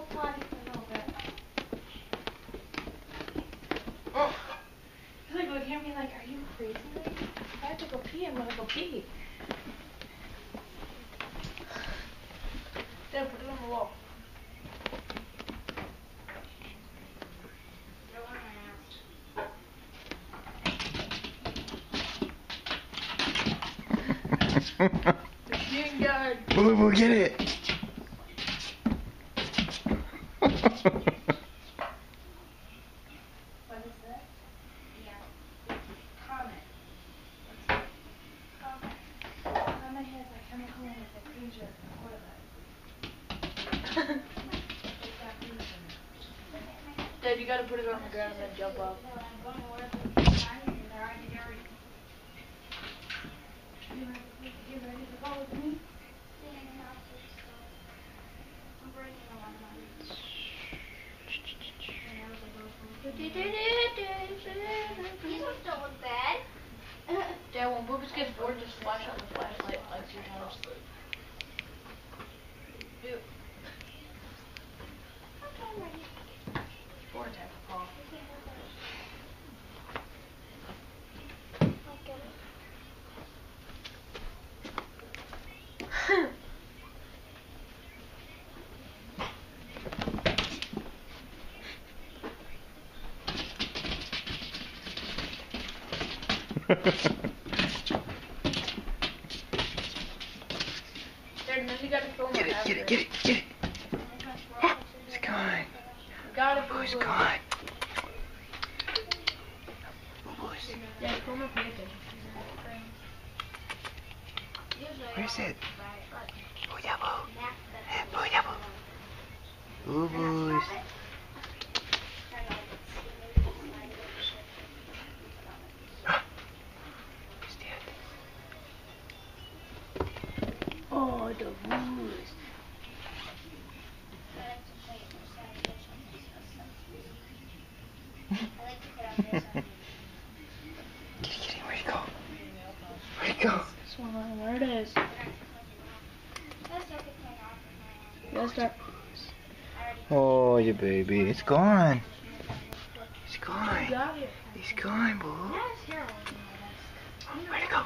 potty for a little bit. Oh. He's like looking at me like, are you crazy? If I have to go pee, I'm gonna go pee. Dad, put it on the wall. Boo boo, get it. What is that? Yeah. Comet. Comet. Comet has a chemical in it that cleans your quarterback. Dad, you gotta put it on the ground and then jump up. You ready to go with me? These ones don't look bad. Dad, when Boobas gets bored, just flash on the flashlight like 2 times. Dude. Okay, I'm ready. 4 attack call. There, and then you gotta film Get it, get it, get it, get it. Oh, it's gone. Got it, Oh, it's Boo-Boo. gone. Boo-Boo's. Yeah, film and pay attention. Where's it? Boo yaboo. Boo yaboo. Boo-Boo's. Oh, the Boos. Get it, where'd it go? Where'd it go? This one, where it is. Let's start. Oh, your baby. It's gone. It's You gone. got it. It's gone, boo. Yes, here. Where'd it go?